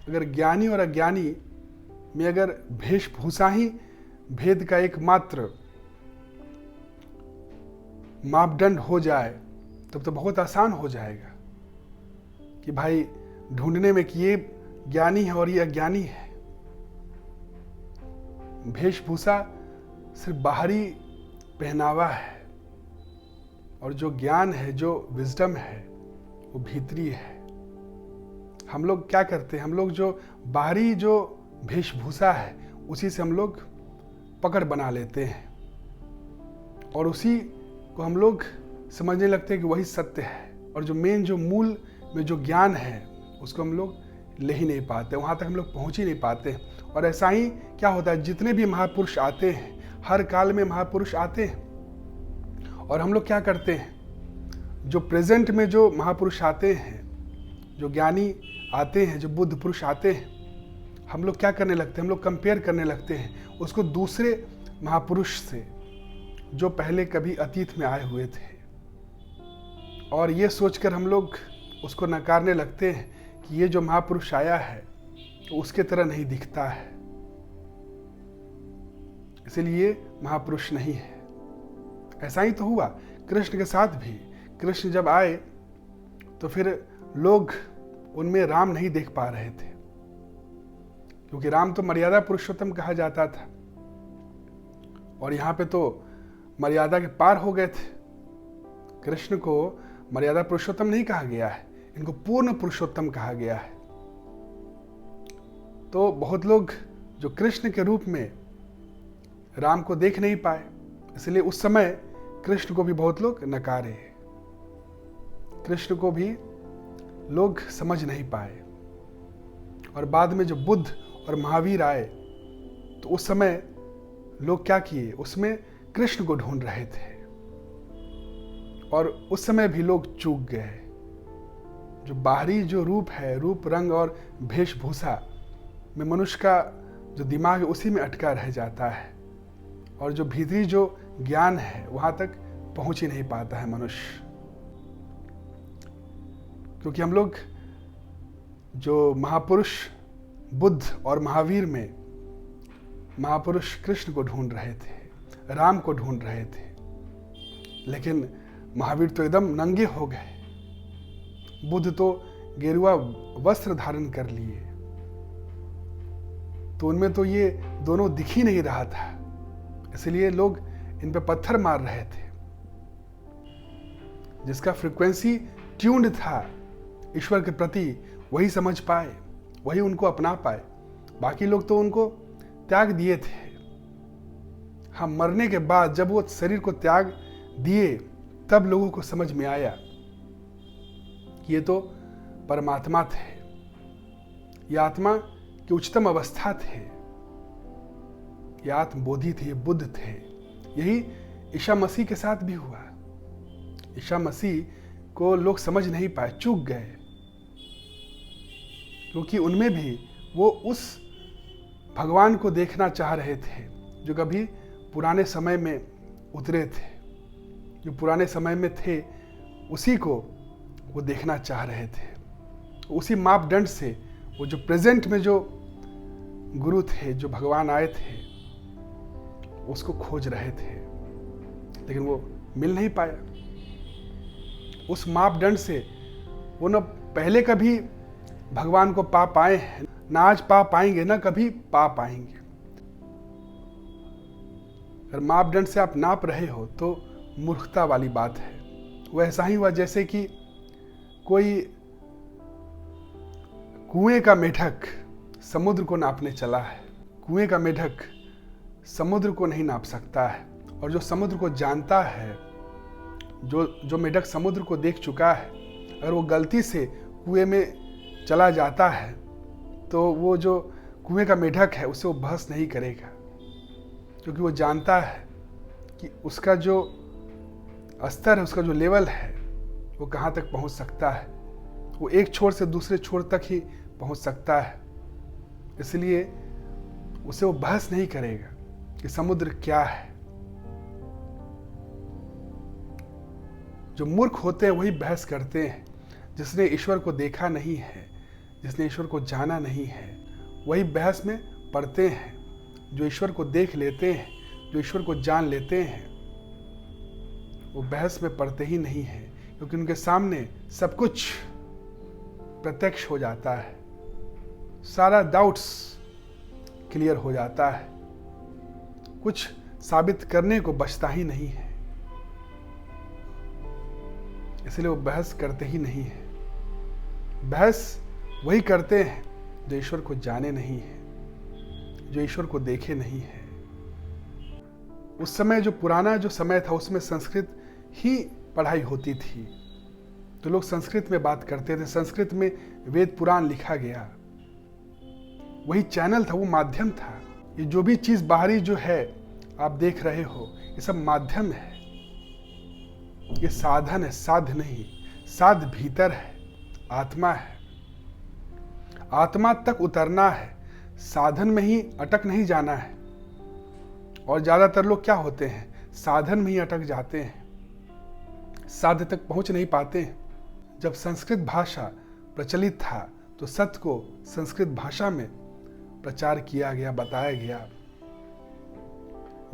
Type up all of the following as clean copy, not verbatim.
अगर ज्ञानी और अज्ञानी में अगर वेशभूषा ही भेद का एकमात्र मापदंड हो जाए तब तो बहुत आसान हो जाएगा कि भाई ढूंढने में कि ये ज्ञानी है और ये अज्ञानी है। वेशभूषा सिर्फ बाहरी पहनावा है और जो ज्ञान है, जो विजडम है, वो भीतरी है। हम लोग क्या करते हैं, हम लोग जो बाहरी जो वेशभूषा है उसी से हम लोग पकड़ बना लेते हैं और उसी को हम लोग समझने लगते हैं कि वही सत्य है, और जो मेन जो मूल में जो ज्ञान है उसको हम लोग ले ही नहीं पाते, वहाँ तक हम लोग पहुँच ही नहीं पाते। और ऐसा ही क्या होता है, जितने भी महापुरुष आते हैं, हर काल में महापुरुष आते हैं और हम लोग क्या करते हैं, जो प्रेजेंट में जो महापुरुष आते हैं, जो ज्ञानी आते हैं, जो बुद्ध पुरुष आते हैं, हम लोग क्या करने लगते हैं, हम लोग कंपेयर करने लगते हैं उसको दूसरे महापुरुष से जो पहले कभी अतीत में आए हुए थे, और ये सोचकर हम लोग उसको नकारने लगते हैं कि ये जो महापुरुष आया है तो उसके तरह नहीं दिखता है, इसलिए महापुरुष नहीं है। ऐसा ही तो हुआ कृष्ण के साथ भी। कृष्ण जब आए तो फिर लोग उनमें राम नहीं देख पा रहे थे, क्योंकि राम तो मर्यादा पुरुषोत्तम कहा जाता था और यहाँ पे तो मर्यादा के पार हो गए थे। कृष्ण को मर्यादा पुरुषोत्तम नहीं कहा गया है, इनको पूर्ण पुरुषोत्तम कहा गया है। तो बहुत लोग जो कृष्ण के रूप में राम को देख नहीं पाए, इसलिए उस समय कृष्ण को भी बहुत लोग नकारे, कृष्ण को भी लोग समझ नहीं पाए। और बाद में जब बुद्ध और महावीर आए तो उस समय लोग क्या किए, उसमें कृष्ण को ढूंढ रहे थे और उस समय भी लोग चूक गए। जो बाहरी जो रूप है, रूप रंग और वेशभूषा में मनुष्य का जो दिमाग है उसी में अटका रह जाता है और जो भीतरी जो ज्ञान है वहां तक पहुंच ही नहीं पाता है मनुष्य। क्योंकि हम लोग जो महापुरुष बुद्ध और महावीर में महापुरुष कृष्ण को ढूंढ रहे थे, राम को ढूंढ रहे थे, लेकिन महावीर तो एकदम नंगे हो गए, बुद्ध तो गेरुआ वस्त्र धारण कर लिए, तो उनमें तो ये दोनों दिख ही नहीं रहा था, इसलिए लोग इन पे पत्थर मार रहे थे। जिसका फ्रीक्वेंसी ट्यून्ड था ईश्वर के प्रति वही समझ पाए, वही उनको अपना पाए, बाकी लोग तो उनको त्याग दिए थे। हम मरने के बाद जब वो शरीर को त्याग दिए तब लोगों को समझ में आया कि ये तो परमात्मा थे, ये आत्मा की उच्चतम अवस्था थे, ये आत्मबोधि थे, ये बुद्ध थे। यही ईसा मसीह के साथ भी हुआ। ईसा मसीह को लोग समझ नहीं पाए, चूक गए, क्योंकि उनमें भी वो उस भगवान को देखना चाह रहे थे जो कभी पुराने समय में उतरे थे, जो पुराने समय में थे उसी को वो देखना चाह रहे थे। उसी मापदंड से वो जो प्रेजेंट में जो गुरु थे, जो भगवान आए थे, उसको खोज रहे थे, लेकिन वो मिल नहीं पाया। उस मापदंड से वो न पहले कभी भगवान को पा पाए हैं, ना आज पा पाएंगे, ना कभी पा पाएंगे। अगर मापदंड से आप नाप रहे हो तो मूर्खता वाली बात है। वो ऐसा ही हुआ जैसे कि कोई कुएं का मेढक समुद्र को नापने चला है। कुएं का मेढक समुद्र को नहीं नाप सकता है, और जो समुद्र को जानता है, जो मेढक समुद्र को देख चुका है, अगर वो गलती से कुएं में चला जाता है तो वो जो कुएं का मेढक है उससे वो बहस नहीं करेगा, क्योंकि वो जानता है कि उसका जो स्तर है, उसका जो लेवल है, वो कहाँ तक पहुँच सकता है। वो एक छोर से दूसरे छोर तक ही पहुँच सकता है, इसलिए उसे वो बहस नहीं करेगा कि समुद्र क्या है। जो मूर्ख होते हैं वही बहस करते हैं। जिसने ईश्वर को देखा नहीं है, जिसने ईश्वर को जाना नहीं है वही बहस में पड़ते हैं। जो ईश्वर को देख लेते हैं, जो ईश्वर को जान लेते हैं, वो बहस में पड़ते ही नहीं हैं, क्योंकि उनके सामने सब कुछ प्रत्यक्ष हो जाता है, सारा डाउट्स क्लियर हो जाता है, कुछ साबित करने को बचता ही नहीं है। इसलिए वो बहस करते ही नहीं है। बहस वही करते हैं जो ईश्वर को जाने नहीं है, जो ईश्वर को देखे नहीं है। उस समय जो पुराना जो समय था उसमें संस्कृत ही पढ़ाई होती थी, तो लोग संस्कृत में बात करते थे, संस्कृत में वेद पुराण लिखा गया, वही चैनल था, वो माध्यम था। ये जो भी चीज बाहरी जो है आप देख रहे हो, ये सब माध्यम है, ये साधन है, साध नहीं। साध भीतर है, आत्मा है, आत्मा तक उतरना है, साधन में ही अटक नहीं जाना है। और ज्यादातर लोग क्या होते हैं, साधन में ही अटक जाते हैं, साध्य तक पहुंच नहीं पाते हैं। जब संस्कृत भाषा प्रचलित था तो सत्य को संस्कृत भाषा में प्रचार किया गया, बताया गया।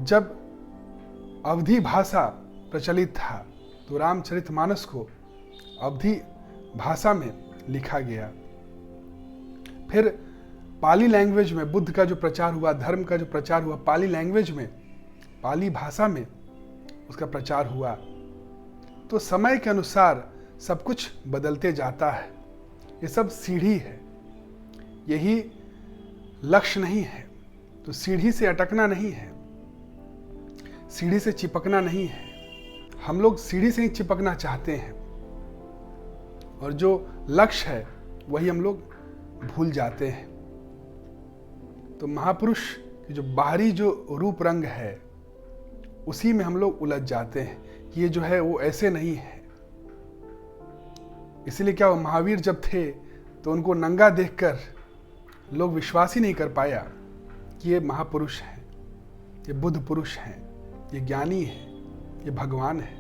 जब अवधी भाषा प्रचलित था तो रामचरितमानस को अवधी भाषा में लिखा गया। फिर पाली लैंग्वेज में बुद्ध का जो प्रचार हुआ, धर्म का जो प्रचार हुआ, पाली लैंग्वेज में, पाली भाषा में उसका प्रचार हुआ। तो समय के अनुसार सब कुछ बदलते जाता है। ये सब सीढ़ी है, यही लक्ष्य नहीं है। तो सीढ़ी से अटकना नहीं है, सीढ़ी से चिपकना नहीं है। हम लोग सीढ़ी से ही चिपकना चाहते हैं और जो लक्ष्य है वही हम लोग भूल जाते हैं। तो महापुरुष की जो बाहरी जो रूप रंग है उसी में हम लोग उलझ जाते हैं कि ये जो है वो ऐसे नहीं है। इसलिए क्या हुआ, महावीर जब थे तो उनको नंगा देखकर लोग विश्वास ही नहीं कर पाया कि ये महापुरुष हैं, ये बुद्ध पुरुष हैं, ये ज्ञानी हैं, ये भगवान है।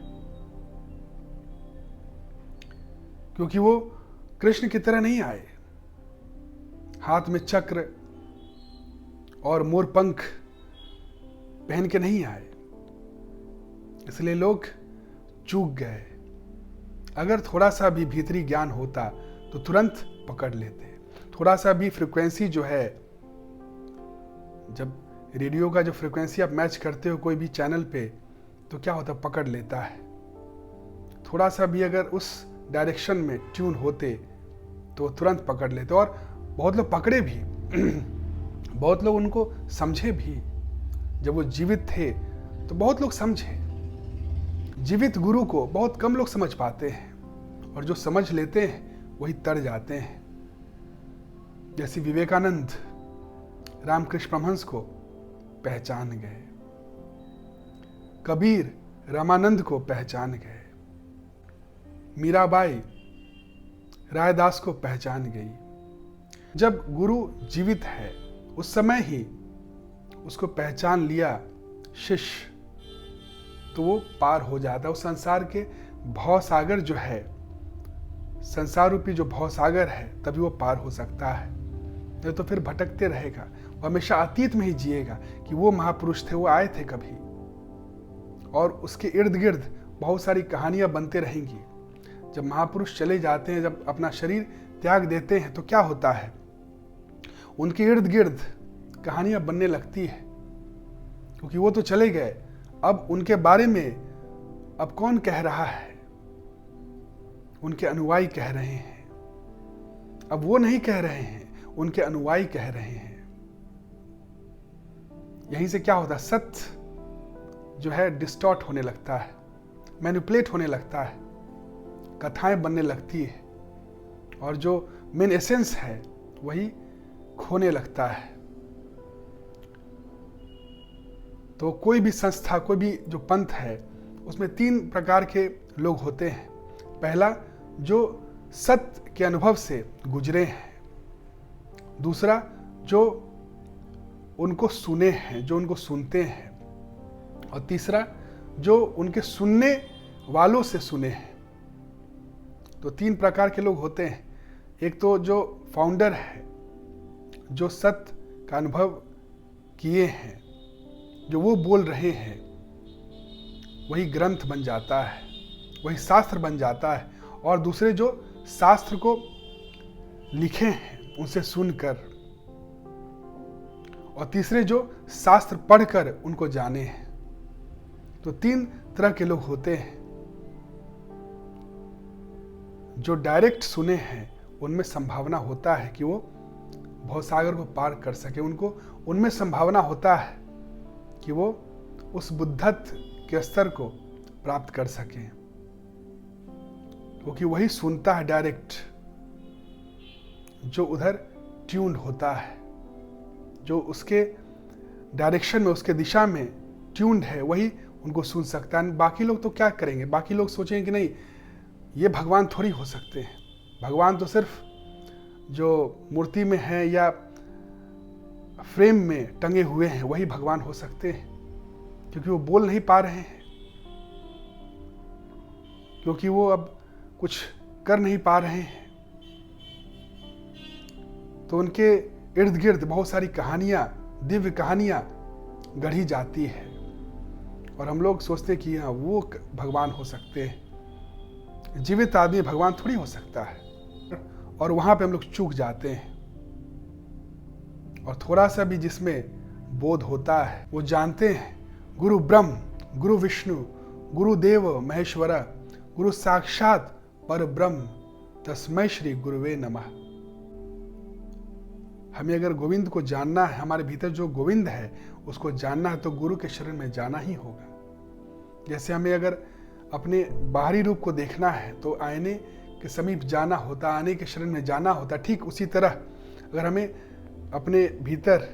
क्योंकि वो कृष्ण की तरह नहीं आए, हाथ में चक्र और मोरपंख पहन के नहीं आए। इसलिए लोग चूक गए। अगर थोड़ा सा भी भीतरी ज्ञान होता तो तुरंत पकड़ लेते। थोड़ा सा भी फ्रीक्वेंसी जो है, जब रेडियो का जो फ्रीक्वेंसी आप मैच करते हो कोई भी चैनल पे, तो क्या होता, पकड़ लेता है। थोड़ा सा भी अगर उस डायरेक्शन में ट्यून होते तो तुरंत पकड़ लेते। और बहुत लोग पकड़े भी बहुत लोग उनको समझे भी। जब वो जीवित थे तो बहुत लोग समझे। जीवित गुरु को बहुत कम लोग समझ पाते हैं, और जो समझ लेते हैं वही तर जाते हैं। जैसे विवेकानंद रामकृष्ण परमहंस को पहचान गए, कबीर रामानंद को पहचान गए, मीराबाई रायदास को पहचान गई। जब गुरु जीवित है उस समय ही उसको पहचान लिया शिष्य, तो वो पार हो जाता है। उस संसार के भवसागर जो है, संसार रूपी जो भवसागर है, तभी वो पार हो सकता है। नहीं तो फिर भटकते रहेगा, वो हमेशा अतीत में ही जिएगा कि वो महापुरुष थे, वो आए थे कभी, और उसके इर्द गिर्द बहुत सारी कहानियां बनते रहेंगी। जब महापुरुष चले जाते हैं, जब अपना शरीर त्याग देते हैं, तो क्या होता है, उनके इर्द गिर्द कहानियां बनने लगती है, क्योंकि वो तो चले गए। अब उनके बारे में अब कौन कह रहा है, उनके अनुयायी कह रहे हैं। अब वो नहीं कह रहे हैं, उनके अनुयायी कह रहे हैं। यहीं से क्या होता है, सत्य जो है डिस्टॉर्ट होने लगता है, मैनिपुलेट होने लगता है, कथाएं बनने लगती है, और जो मेन एसेंस है वही खोने लगता है। तो कोई भी संस्था, कोई भी जो पंथ है, उसमें 3 प्रकार के लोग होते हैं। पहला, जो सत्य के अनुभव से गुजरे हैं। दूसरा, जो उनको सुने हैं, जो उनको सुनते हैं। और तीसरा, जो उनके सुनने वालों से सुने हैं। तो 3 प्रकार के लोग होते हैं। एक तो जो फाउंडर है, जो सत्य का अनुभव किए हैं, जो वो बोल रहे हैं, वही ग्रंथ बन जाता है, वही शास्त्र बन जाता है। और दूसरे जो शास्त्र को लिखे हैं उनसे सुनकर, और तीसरे जो शास्त्र पढ़कर उनको जाने हैं। तो 3 तरह के लोग होते हैं। जो डायरेक्ट सुने हैं उनमें संभावना होता है कि वो भवसागर को पार कर सके, उनमें संभावना होता है कि वो उस बुद्धत्व के स्तर को प्राप्त कर सके, क्योंकि वही सुनता है डायरेक्ट, जो उधर ट्यून्ड होता है, जो उसके डायरेक्शन में, उसके दिशा में ट्यून्ड है, वही उनको सुन सकता है। बाकी लोग तो क्या करेंगे? बाकी लोग सोचेंगे कि नहीं, ये भगवान थोड़ी हो सकते हैं, भगवान तो सिर्फ जो मूर्ति में है या फ्रेम में टंगे हुए हैं वही भगवान हो सकते हैं, क्योंकि वो बोल नहीं पा रहे हैं, क्योंकि वो अब कुछ कर नहीं पा रहे हैं। तो उनके इर्द गिर्द बहुत सारी कहानियां, दिव्य कहानियां गढ़ी जाती है, और हम लोग सोचते कि हाँ वो भगवान हो सकते हैं। जीवित आदमी भगवान थोड़ी हो सकता है, और वहां पे हम लोग चूक जाते हैं। और थोड़ा सा भी जिसमें बोध होता है, वो जानते हैं गुरु ब्रह्म, गुरु विष्णु, गुरु देव महेश्वरा, गुरु साक्षात पर ब्रह्म, तस्मै श्री गुरुवे नमः। हमें अगर गोविंद को जानना है, हमारे भीतर जो गोविंद है उसको जानना है, तो गुरु के शरण में जाना ही होगा। जैसे हमें अगर अपने बाहरी रूप को देखना है तो आईने के समीप जाना होता, आने के शरण में जाना होता, ठीक उसी तरह अगर हमें अपने भीतर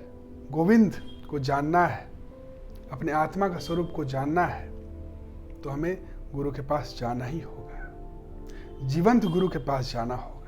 गोविंद को जानना है, अपने आत्मा का स्वरूप को जानना है, तो हमें गुरु के पास जाना ही होगा, जीवंत गुरु के पास जाना होगा।